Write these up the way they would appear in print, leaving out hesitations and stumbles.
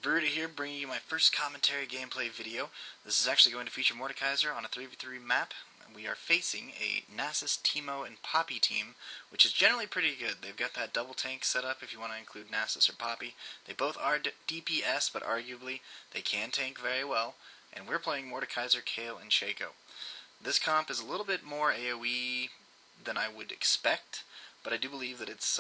Verda here, bringing you my first commentary gameplay video. This is actually going to feature Mordekaiser on a 3v3 map. We are facing a Nasus, Teemo, and Poppy team, which is generally pretty good. They've got that double tank set up if you want to include Nasus or Poppy. They both are DPS, but arguably they can tank very well. And we're playing Mordekaiser, Kayle, and Shaco. This comp is a little bit more AoE than I would expect, but I do believe that it's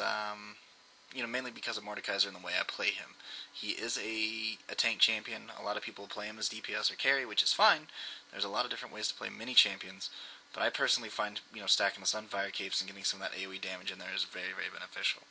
mainly because of Mordekaiser and the way I play him. He is a tank champion. A lot of people play him as DPS or carry, which is fine. There's a lot of different ways to play mini champions, but I personally find stacking the Sunfire capes and getting some of that AoE damage in there is very, very beneficial.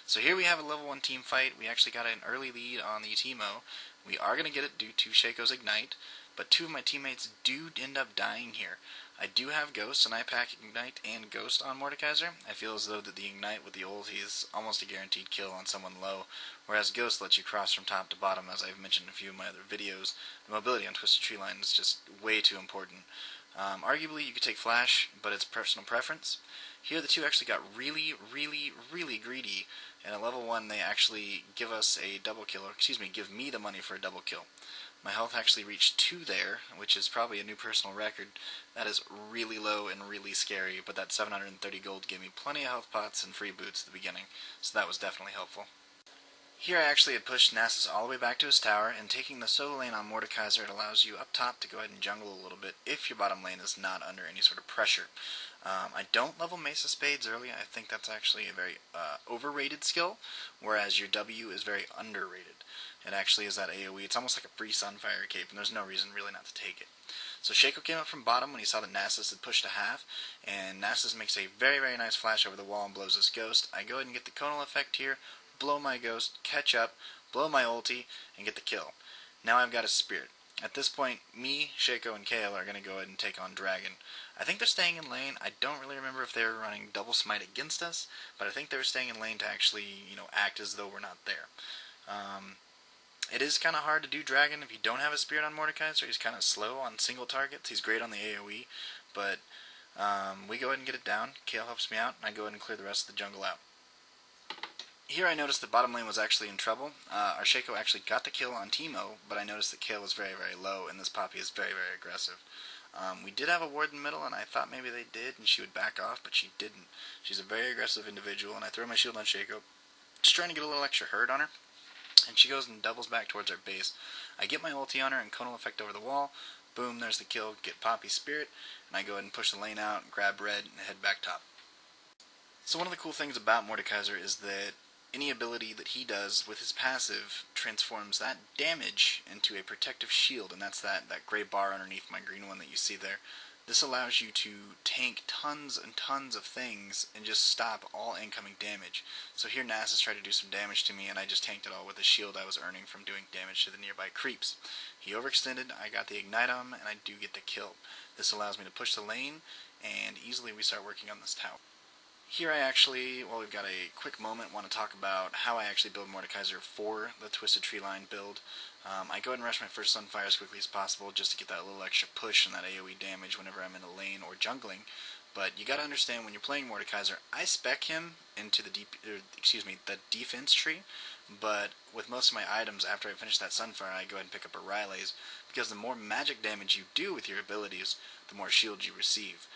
So here we have a level 1 team fight. We actually got an early lead on the Teemo. We are going to get it due to Shaco's Ignite, but two of my teammates do end up dying here. I do have Ghost, and I pack Ignite and Ghost on Mordekaiser. I feel as though that the Ignite with the ulti is almost a guaranteed kill on someone low, whereas Ghost lets you cross from top to bottom, as I've mentioned in a few of my other videos. The mobility on Twisted Treeline is just way too important. Arguably, you could take Flash, but it's personal preference. Here, the two actually got really, really, really greedy, and at level 1, they actually give us a double kill, or give me the money for a double kill. My health actually reached 2 there, which is probably a new personal record. That is really low and really scary, but that 730 gold gave me plenty of health pots and free boots at the beginning, so that was definitely helpful. Here I actually had pushed Nasus all the way back to his tower, and taking the solo lane on Mordekaiser, it allows you up top to go ahead and jungle a little bit if your bottom lane is not under any sort of pressure. I don't level Mesa Spades early. I think that's actually a very overrated skill, whereas your W is very underrated. It actually is that AoE. It's almost like a free Sunfire cape, and there's no reason really not to take it. So Shaco came up from bottom when he saw that Nasus had pushed to half, and Nasus makes a very, very nice flash over the wall and blows his Ghost. I go ahead and get the Conal effect here, blow my Ghost, catch up, blow my ulti, and get the kill. Now I've got a Spirit. At this point, me, Shaco, and Kayle are going to go ahead and take on Dragon. I think they're staying in lane. I don't really remember if they were running double smite against us, but I think they were staying in lane to actually, act as though we're not there. It is kind of hard to do Dragon if you don't have a Spirit on Mordekaiser. He's kind of slow on single targets. He's great on the AoE, but we go ahead and get it down. Kayle helps me out, and I go ahead and clear the rest of the jungle out. Here I noticed the bottom lane was actually in trouble. Our Shaco actually got the kill on Teemo, but I noticed that Kayle was very, very low, and this Poppy is very, very aggressive. We did have a ward in the middle, and I thought maybe they did, and she would back off, but she didn't. She's a very aggressive individual, and I throw my shield on Shaco, just trying to get a little extra hurt on her, and she goes and doubles back towards our base. I get my ulti on her and Conal effect over the wall. Boom, there's the kill, get Poppy's Spirit, and I go ahead and push the lane out, grab red, and head back top. So one of the cool things about Mordekaiser is that any ability that he does with his passive transforms that damage into a protective shield, and that's that gray bar underneath my green one that you see there. This allows you to tank tons and tons of things and just stop all incoming damage. So here Nasus tried to do some damage to me, and I just tanked it all with the shield I was earning from doing damage to the nearby creeps. He overextended, I got the Ignite on him, and I do get the kill. This allows me to push the lane, and easily we start working on this tower. Here I actually, while we've got a quick moment, want to talk about how I actually build Mordekaiser for the Twisted Treeline build. I go ahead and rush my first Sunfire as quickly as possible just to get that little extra push and that AoE damage whenever I'm in the lane or jungling. But you gotta understand, when you're playing Mordekaiser, I spec him into the defense tree, but with most of my items, after I finish that Sunfire, I go ahead and pick up a Riley's, because the more magic damage you do with your abilities, the more shield you receive.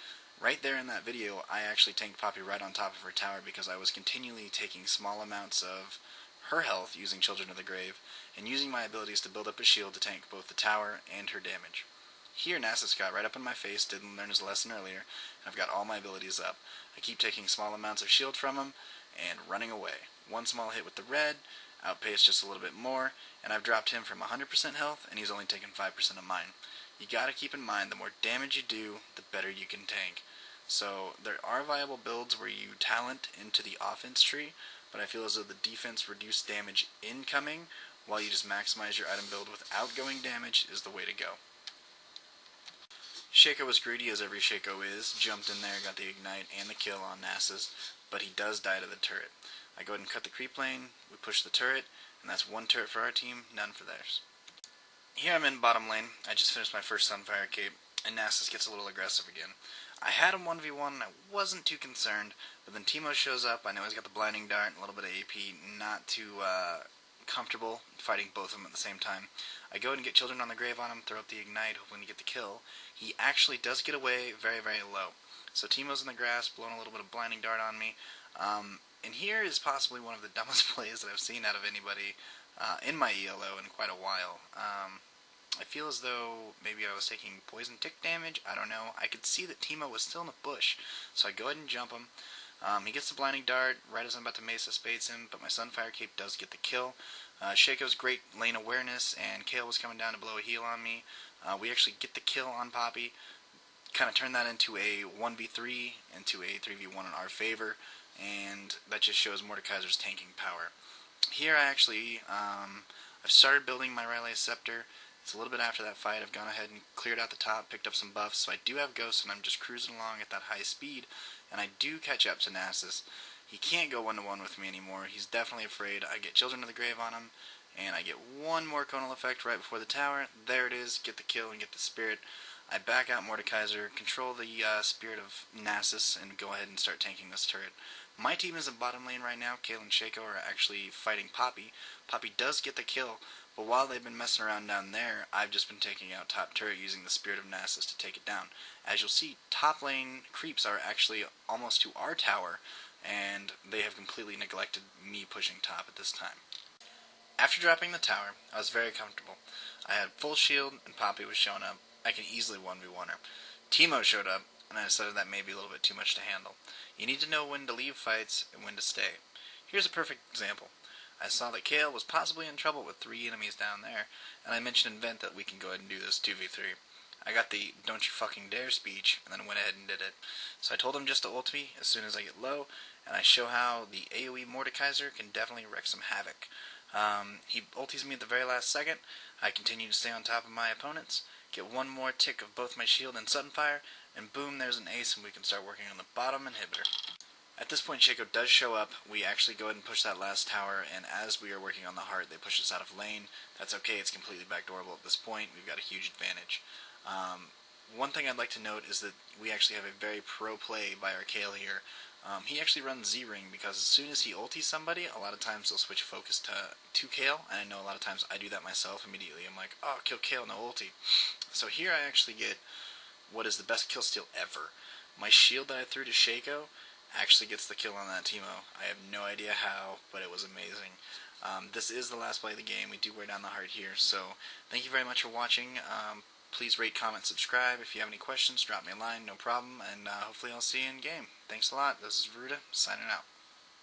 Right there in that video, I actually tanked Poppy right on top of her tower because I was continually taking small amounts of her health using Children of the Grave, and using my abilities to build up a shield to tank both the tower and her damage. Here Nasus got right up in my face, didn't learn his lesson earlier, and I've got all my abilities up. I keep taking small amounts of shield from him, and running away. One small hit with the red, outpaced just a little bit more, and I've dropped him from 100% health, and he's only taken 5% of mine. You gotta keep in mind, the more damage you do, the better you can tank. So there are viable builds where you talent into the offense tree, but I feel as though the defense reduced damage incoming, while you just maximize your item build with outgoing damage is the way to go. Shaco was greedy, as every Shaco is, jumped in there, got the Ignite and the kill on Nasus, but he does die to the turret. I go ahead and cut the creep lane, we push the turret, and that's one turret for our team, none for theirs. Here I'm in bottom lane. I just finished my first Sunfire cape, and Nasus gets a little aggressive again. I had him 1v1, and I wasn't too concerned, but then Teemo shows up. I know he's got the blinding dart and a little bit of AP, not too comfortable fighting both of them at the same time. I go and get Children on the Grave on him, throw up the Ignite, hoping to get the kill. He actually does get away very, very low. So Teemo's in the grass, blowing a little bit of Blinding Dart on me. And here is possibly one of the dumbest plays that I've seen out of anybody in my ELO in quite a while. I feel as though maybe I was taking poison tick damage. I don't know. I could see that Teemo was still in the bush, so I go ahead and jump him. He gets the Blinding Dart right as I'm about to Mesa Spades him, but my Sunfire Cape does get the kill. Shaco's great lane awareness, and Kale was coming down to blow a heal on me. We actually get the kill on Poppy, kind of turn that into a 1v3, into a 3v1 in our favor, and that just shows Mordekaiser's tanking power. Here I actually, I've started building my Riley Scepter. It's a little bit after that fight. I've gone ahead and cleared out the top, picked up some buffs, so I do have Ghost, and I'm just cruising along at that high speed, and I do catch up to Nasus. He can't go 1-to-1 with me anymore. He's definitely afraid. I get Children of the Grave on him, and I get one more Conal Effect right before the tower. There it is. Get the kill and get the Spirit. I back out Mordekaiser, control the Spirit of Nasus, and go ahead and start tanking this turret. My team is in bottom lane right now. Kale and Shaco are actually fighting Poppy. Poppy does get the kill, but while they've been messing around down there, I've just been taking out top turret using the Spirit of Nasus to take it down. As you'll see, top lane creeps are actually almost to our tower, and they have completely neglected me pushing top at this time. After dropping the tower, I was very comfortable. I had full shield, and Poppy was showing up. I can easily 1v1 her. Teemo showed up, and I decided that may be a little bit too much to handle. You need to know when to leave fights and when to stay. Here's a perfect example. I saw that Kale was possibly in trouble with 3 enemies down there, and I mentioned in Vent that we can go ahead and do this 2v3. I got the "don't you fucking dare" speech, and then went ahead and did it. So I told him just to ult me as soon as I get low, and I show how the AoE Mordekaiser can definitely wreak some havoc. He ulties me at the very last second. I continue to stay on top of my opponents, get one more tick of both my shield and Sunfire, and boom, there's an ace, and we can start working on the bottom inhibitor. At this point, Shaco does show up. We actually go ahead and push that last tower, and as we are working on the heart, they push us out of lane. That's okay, it's completely backdoorable at this point. We've got a huge advantage. One thing I'd like to note is that we actually have a very pro play by our Kale here. He actually runs Z-Ring because as soon as he ultis somebody, a lot of times they'll switch focus to Kale, and I know a lot of times I do that myself immediately. I'm like, oh, kill Kale, no ulti. So here I actually get what is the best kill steal ever. My shield that I threw to Shaco actually gets the kill on that Teemo. I have no idea how, but it was amazing. This is the last play of the game. We do wear down the heart here, so thank you very much for watching. Please rate, comment, subscribe. If you have any questions, drop me a line, no problem, and hopefully I'll see you in game. Thanks a lot. This is Veruda, signing out.